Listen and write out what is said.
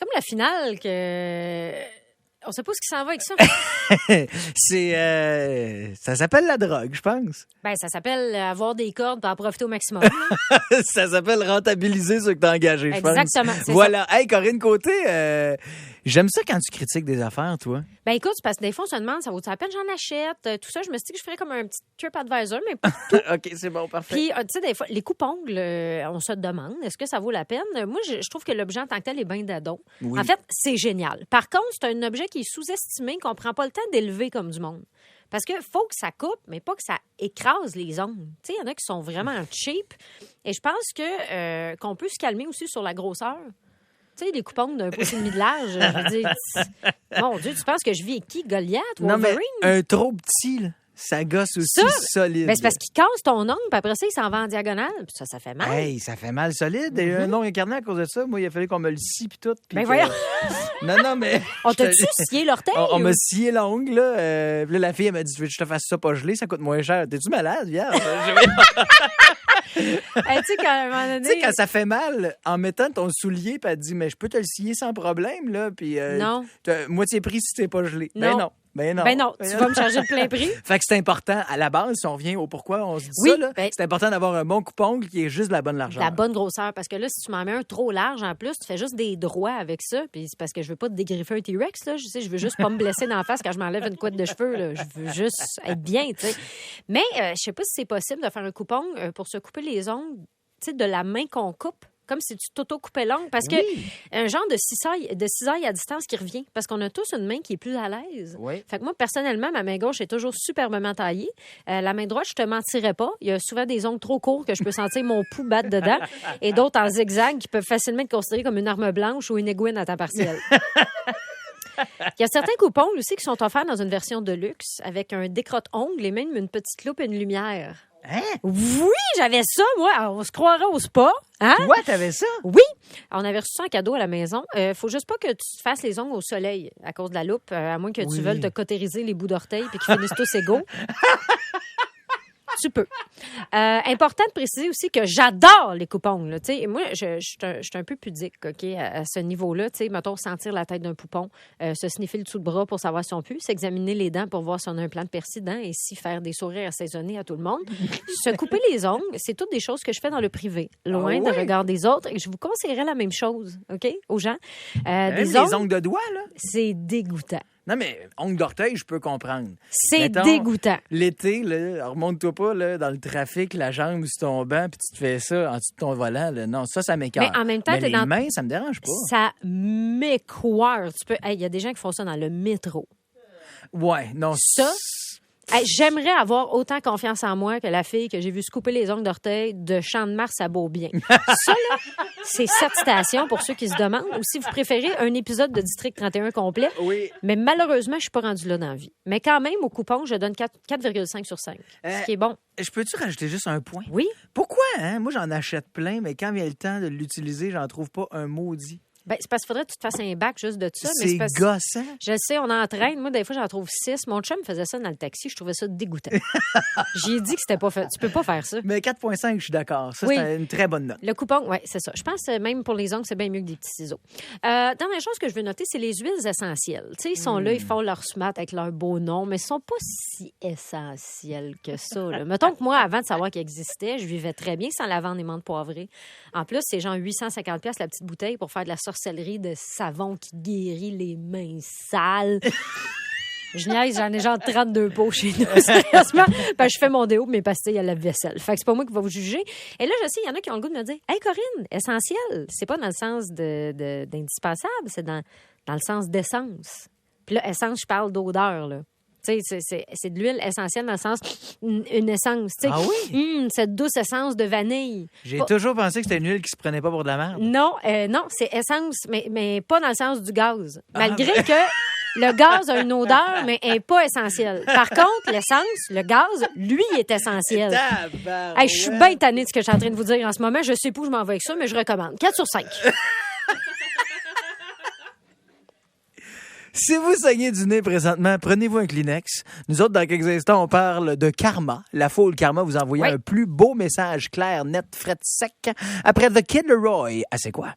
comme la finale que... On sait pas ce qui s'en va avec ça. Ça s'appelle la drogue, je pense. Ben, ça s'appelle avoir des cordes pour en profiter au maximum. Ça s'appelle rentabiliser ce que t'as engagé, je pense. Exactement. Voilà. Ça. Hey, Corinne Côté, j'aime ça quand tu critiques des affaires, toi. Ben, écoute, parce que des fois, on se demande, ça vaut-tu la peine, j'en achète, tout ça. Je me suis dit que je ferais comme un petit TripAdvisor, mais pas tout. OK, c'est bon, parfait. Puis, tu sais, des fois, les coupe-ongles, on se demande, est-ce que ça vaut la peine? Moi, je trouve que l'objet en tant que tel est bien d'adon. Oui. En fait, c'est génial. Par contre, c'est un objet qui est sous-estimé, qu'on prend pas le temps d'élever comme du monde. Parce qu'il faut que ça coupe, mais pas que ça écrase les ongles. Tu sais, il y en a qui sont vraiment cheap. Et je pense que qu'on peut se calmer aussi sur la grosseur. Tu sais, les coupons d'un pouce et demi de large. Je veux dire, mon Dieu, tu penses que je vis avec qui? Goliath? Wolverine? Non, mais un trop petit, là, ça gosse aussi solide. Ben, c'est parce qu'il casse ton ongle, puis après ça, il s'en va en diagonale. Puis ça fait mal. Hey, ça fait mal solide. Et un ongle incarné à cause de ça. Moi, il a fallu qu'on me le scie puis tout. Puis ben voyons. Non, mais... On t'a-tu scié l'orteil? On m'a scié l'ongle, là. Puis là, la fille, elle m'a dit, tu veux que je te fasse ça pas gelé? Ça coûte moins cher. T'es-tu malade, viens? Tu sais, à un moment donné... Tu sais, quand ça fait mal, en mettant ton soulier, puis elle te dit, mais je peux te le scier sans problème, là. Puis non. Moitié prix si t'es pas gelé. Non. Ben non. Tu vas me charger le plein prix. Fait que c'est important, à la base, si on revient au pourquoi on se dit ça, là, c'est important d'avoir un bon coupe-ongle qui est juste de la bonne largeur. La bonne grosseur, parce que là, si tu m'en mets un trop large en plus, tu fais juste des droits avec ça, puis c'est parce que je veux pas te dégriffer un T-Rex, là. Je veux juste pas me blesser d'en face quand je m'enlève une couette de cheveux, là. Je veux juste être bien, tu sais. Mais je sais pas si c'est possible de faire un coupe-ongle pour se couper les ongles, tu sais, de la main qu'on coupe. Comme si tu t'auto-coupais l'ongle. Parce que un genre de cisaille à distance qui revient. Parce qu'on a tous une main qui est plus à l'aise. Oui. Fait que moi, personnellement, ma main gauche est toujours superbement taillée. La main droite, je te mentirais pas. Il y a souvent des ongles trop courts que je peux sentir mon pouls battre dedans. Et d'autres en zigzag qui peuvent facilement être considérés comme une arme blanche ou une aiguine à temps partiel. Il y a certains coupe-ongles aussi qui sont offerts dans une version de luxe avec un décrotte-ongle et même une petite loupe et une lumière. Hein? Oui, j'avais ça, moi. Alors, on se croirait au spa. Hein? Toi, t'avais ça? Oui. On avait reçu ça en cadeau à la maison. Faut juste pas que tu te fasses les ongles au soleil à cause de la loupe, à moins que tu veuilles te cautériser les bouts d'orteil puis qu'ils finissent tous égaux. Tu peux. Important de préciser aussi que j'adore les coupe-ongles. Moi, je suis un peu pudique, OK, à ce niveau-là. Mettons, sentir la tête d'un poupon, se sniffer le dessous de bras pour savoir si on pue, s'examiner les dents pour voir si on a un plan de persil dents et si faire des sourires assaisonnés à tout le monde. Se couper les ongles, c'est toutes des choses que je fais dans le privé, loin du regard des autres. Et je vous conseillerais la même chose, OK, aux gens. Les ongles de doigts, là? C'est dégoûtant. Non, mais ongles d'orteil, je peux comprendre. C'est dégoûtant. L'été, là, remonte-toi pas là, dans le trafic, la jambe sur ton banc, puis tu te fais ça en dessous de ton volant. Là. Non, ça m'écoeure. Mais en même temps, les mains, ça me dérange pas. Ça m'écoeure. Il y a des gens qui font ça dans le métro. Ouais, non. Ça... j'aimerais avoir autant confiance en moi que la fille que j'ai vue se couper les ongles d'orteil de Champ de Mars à Beaubien. Ça, là, c'est 7 stations pour ceux qui se demandent. Ou si vous préférez, un épisode de District 31 complet. Oui. Mais malheureusement, je suis pas rendue là dans la vie. Mais quand même, au coupon, je donne 4,5 sur 5. Ce qui est bon. Je peux-tu rajouter juste un point? Oui. Pourquoi, hein? Moi, j'en achète plein, mais quand vient le temps de l'utiliser, j'en trouve pas un maudit. Ben, c'est parce qu'il faudrait que tu te fasses un bac juste de ça. C'est gossant. Je le sais, on entraîne. Moi, des fois, j'en trouve 6. Mon chum faisait ça dans le taxi. Je trouvais ça dégoûtant. J'ai dit que c'était pas fait. Tu peux pas faire ça. Mais 4,5, je suis d'accord. Ça, c'est une très bonne note. Le coupon, oui, c'est ça. Je pense que même pour les ongles, c'est bien mieux que des petits ciseaux. Dernière chose que je veux noter, c'est les huiles essentielles. Tu sais, ils sont là, ils font leur smart avec leur beau nom, mais ils sont pas si essentiels que ça. Là. Mettons que moi, avant de savoir qu'ils existaient, je vivais très bien sans lavande et menthe poivrée. En plus, c'est genre 850$ la petite bouteille pour faire de la sorcellerie de savon qui guérit les mains sales. Je niaise, j'en ai genre 32 pots chez nous, sérieusement. Je fais mon déo, mes pastilles à la vaisselle. Fait que c'est pas moi qui va vous juger. Et là, je sais, il y en a qui ont le goût de me dire « Hey, Corinne, essentiel, c'est pas dans le sens d'indispensable, c'est dans le sens d'essence. » Puis là, essence, je parle d'odeur, là. Tu sais, c'est de l'huile essentielle dans le sens une essence. T'sais. Ah oui? Cette douce essence de vanille. J'ai toujours pensé que c'était une huile qui se prenait pas pour de la merde. Non, c'est essence, mais pas dans le sens du gaz. Malgré que le gaz a une odeur, mais elle n'est pas essentielle. Par contre, l'essence, le gaz, lui, est essentiel. Je suis bien tannée de ce que je suis en train de vous dire en ce moment. Je sais pas où je m'en vais avec ça, mais je recommande. 4 sur 5. Si vous saignez du nez présentement, prenez-vous un Kleenex. Nous autres, dans quelques instants, on parle de karma. La foule karma vous envoie un plus beau message clair, net, fret, sec. Après The Kid Laroi, à C'est quoi?